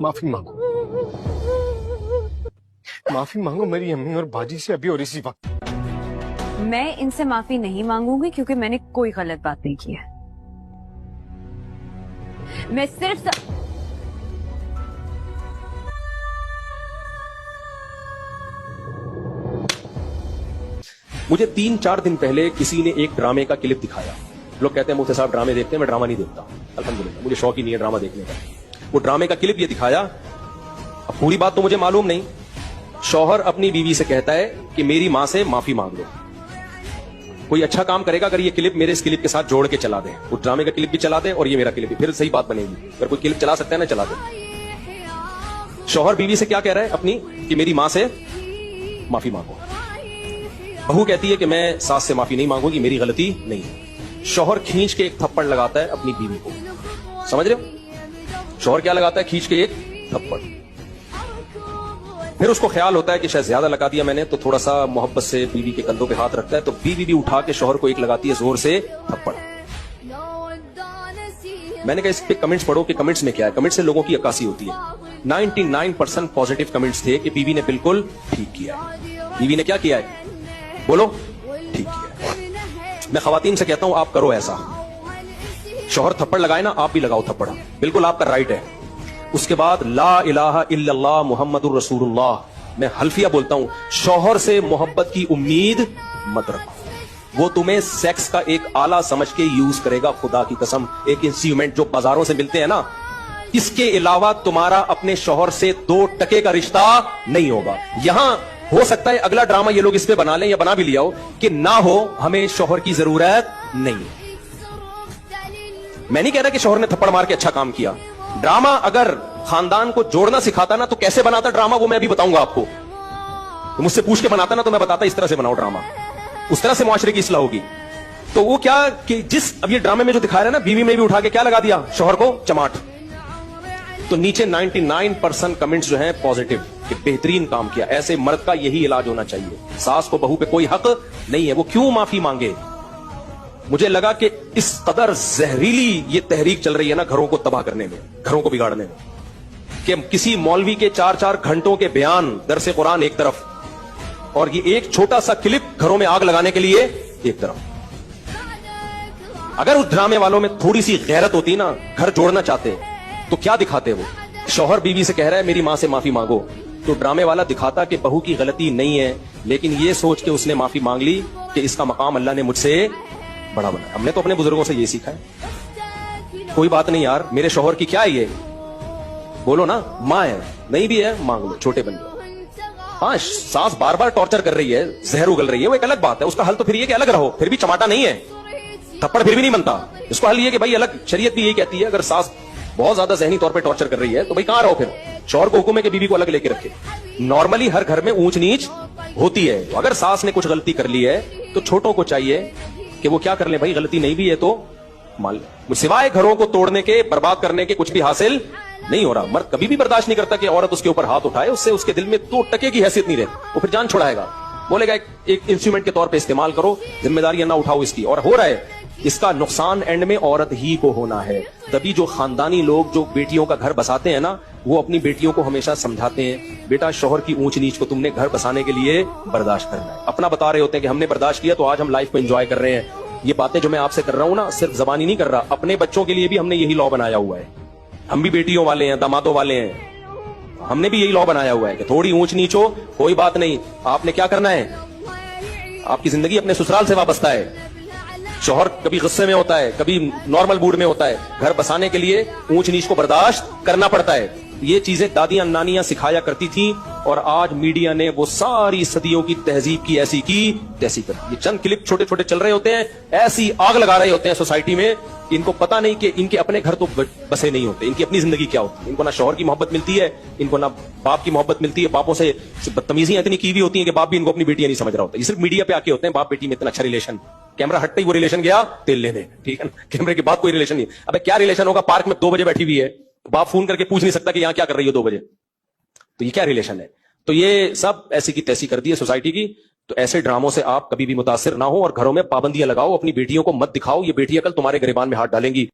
माफी मांगो, माफी मांगो मेरी अम्मी और बाजी से अभी और इसी वक्त। मैं इनसे माफी नहीं मांगूंगी क्योंकि मैंने कोई गलत बात नहीं की है। मैं सिर्फ मुझे 3-4 दिन पहले किसी ने एक ड्रामे का क्लिप दिखाया। लोग कहते हैं मुफ्ती साहब ड्रामे देखते हैं, मैं ड्रामा नहीं देखता, अल्हम्दुलिल्लाह मुझे शौक ही नहीं है ड्रामा देखने का। वो ड्रामे का क्लिप ये दिखाया, अब पूरी बात तो मुझे मालूम नहीं। शौहर अपनी बीवी से कहता है कि मेरी मां से माफी मांग लो। कोई अच्छा काम करेगा अगर ये क्लिप मेरे इस क्लिप के साथ जोड़ के चला दे, वो ड्रामे का क्लिप भी चला दे और ये मेरा क्लिप भी, फिर सही बात बनेगी। अगर कोई क्लिप चला सकता है ना, चला दे। शौहर बीवी से क्या कह रहा है अपनी, कि मेरी मां से माफी मांगो। बहू कहती है कि मैं सास से माफी नहीं मांगूंगी, मेरी गलती नहीं है। शौहर खींच के एक थप्पड़ लगाता है अपनी बीवी को, समझ रहे हो? शौहर क्या लगाता है? खींच के एक थप्पड़। फिर उसको ख्याल होता है कि शायद ज्यादा लगा दिया मैंने, तो थोड़ा सा मोहब्बत से बीवी के कंधों पे हाथ रखता है, तो बीवी भी उठा के शौहर को एक लगाती है जोर से थप्पड़। मैंने कहा इस पे कमेंट्स पढ़ो कि कमेंट्स में क्या है। कमेंट्स से लोगों की अक्कासी होती है। 99% पॉजिटिव कमेंट्स थे कि बीवी ने बिल्कुल ठीक किया है। बीवी ने क्या किया है? बोलो, ठीक किया है। मैं खवातीन से कहता हूं आप करो ऐसा। शौहर थप्पड़ लगाए ना, आप भी लगाओ थप्पड़, बिल्कुल आपका राइट है। उसके बाद ला इलाहा इल्लल्लाह मुहम्मदुर रसूलुल्लाह, मैं हल्फिया बोलता हूं, शौहर से मोहब्बत की उम्मीद मत रखो। वो तुम्हें सेक्स का एक आला समझ के यूज करेगा, खुदा की कसम। एक इंस्ट्रूमेंट जो बाजारों से मिलते हैं ना, इसके अलावा तुम्हारा अपने शौहर से 2 टके का रिश्ता नहीं होगा। यहां हो सकता है अगला ड्रामा ये लोग इस पे बना लें या बना भी लिया हो कि ना हो, हमें शौहर की जरूरत नहीं। मैं नहीं कह रहा कि शौहर ने थप्पड़ मार के अच्छा काम किया। ड्रामा अगर खानदान को जोड़ना सिखाता ना, तो कैसे बनाता ड्रामा वो मैं अभी बताऊंगा आपको। तो मुझसे पूछ के बनाता ना, तो मैं बताता इस तरह से बनाओ ड्रामा, उस तरह से मुआशरे की इस्लाह होगी। तो वो क्या कि जिस अब ये ड्रामे में जो दिखा रहा है ना, बीवी में भी उठा के क्या लगा दिया? शौहर को चमाट। तो नीचे 99% कमेंट्स जो हैं पॉजिटिव, कि बेहतरीन काम किया। ऐसे मर्द का यही इलाज होना चाहिए। सास को बहू पे कोई हक नहीं है, वो क्यों माफी मांगे? मुझे लगा कि इस कदर जहरीली ये तहरीक चल रही है ना घरों को तबाह करने में, घरों को बिगाड़ने में, कि किसी मौलवी के 4-4 घंटों के बयान, दरसे कुरान एक तरफ, और ये एक छोटा सा क्लिप घरों में आग लगाने के लिए एक तरफ। अगर उस ड्रामे वालों में थोड़ी सी गैरत होती ना, घर जोड़ना चाहते, तो क्या दिखाते वो? शौहर बीवी से कह रहा है मेरी मां से माफी मांगो, तो ड्रामे वाला दिखाता कि बहू की गलती नहीं है, लेकिन ये सोच के उसने माफी मांग ली कि इसका मकाम अल्लाह ने मुझसे बड़ा बनाया। हमने तो अपने बुजुर्गों से ये सीखा है। कोई बात नहीं यार, मेरे शौहर की क्या है ये? बोलो ना, मां है, नहीं भी है मांग लो, छोटे बन जाओ। हाँ, सास बार बार टॉर्चर कर रही है, जहर उगल रही है, वो एक अलग बात है। उसका हल तो फिर ये कि अलग रहो, फिर भी चमाटा नहीं है, थप्पड़ फिर भी नहीं बनता। इसको हल ये कि भाई अलग, शरीयत भी यही कहती है, अगर सास बहुत ज्यादा जहनी तौर पे टॉर्चर कर रही है तो भाई कहां रहो फिर? शौहर को हुक्म है कि बीवी को अलग लेके रखे। नॉर्मली हर घर में ऊंच नीच होती है, तो अगर सास ने कुछ गलती कर ली है तो छोटों को चाहिए कि वो क्या कर ले, भाई गलती नहीं भी है तो मान ले। सिवाय घरों को तोड़ने के, बर्बाद करने के कुछ भी हासिल नहीं हो रहा। मर्द कभी भी बर्दाश्त नहीं करता कि औरत उसके ऊपर हाथ उठाए, उससे उसके दिल में 2 टके की हैसियत नहीं रहती, वो फिर जान छुड़ाएगा, बोलेगा एक इंस्ट्रूमेंट के तौर पे इस्तेमाल करो, जिम्मेदारियां ना उठाओ इसकी। और हो रहा है, इसका नुकसान एंड में औरत ही को होना है। तभी जो खानदानी लोग जो बेटियों का घर बसाते हैं ना, वो अपनी बेटियों को हमेशा समझाते हैं, बेटा शौहर की ऊंच नीच को तुमने घर बसाने के लिए बर्दाश्त करना है। अपना बता रहे होते हैं कि हमने बर्दाश्त किया तो आज हम लाइफ को एंजॉय कर रहे हैं। ये बातें जो मैं आपसे कर रहा हूं ना, सिर्फ जबानी नहीं कर रहा, अपने बच्चों के लिए भी हमने यही लॉ बनाया हुआ है। हम भी बेटियों वाले हैं, दामादों वाले हैं, हमने भी यही लॉ बनाया हुआ है कि थोड़ी ऊंच नीच हो कोई बात नहीं, आपने क्या करना है, आपकी जिंदगी अपने ससुराल से वाबस्ता है। शौहर कभी गुस्से में होता है, कभी नॉर्मल मूड में होता है, घर बसाने के लिए ऊंच नीच को बर्दाश्त करना पड़ता है। ये चीजें दादियां नानियां सिखाया करती थी, और आज मीडिया ने वो सारी सदियों की तहजीब की ऐसी की तैसी कर दी। ये चंद क्लिप छोटे छोटे चल रहे होते हैं, ऐसी आग लगा रहे होते हैं सोसाइटी में, इनको पता नहीं कि इनके अपने घर तो बसे नहीं होते, इनकी अपनी जिंदगी क्या होती है। इनको ना शौहर की मोहब्बत मिलती है, इनको ना बाप की मोहब्बत मिलती है, बापों से बदतमीजियां इतनी की हुई होती है कि बाप भी इनको अपनी बेटियां नहीं समझ रहा होता। ये सिर्फ मीडिया पे आके होते हैं, बाप बेटी में इतना अच्छा रिलेशन, कैमरा हटते ही वो रिलेशन गया तेल लेने, ठीक है ना, कैमरे के बाद कोई रिलेशन नहीं। अबे क्या रिलेशन होगा? पार्क में 2 बजे बैठी हुई है, बाप फोन करके पूछ नहीं सकता कि यहां क्या कर रही हो 2 बजे, तो ये क्या रिलेशन है? तो ये सब ऐसी की तैसी कर दी है सोसाइटी की। तो ऐसे ड्रामों से आप कभी भी मुतासिर ना हो, और घरों में पाबंदियां लगाओ, अपनी बेटियों को मत दिखाओ, ये बेटियां कल तुम्हारे गिरबान में हाथ डालेंगी।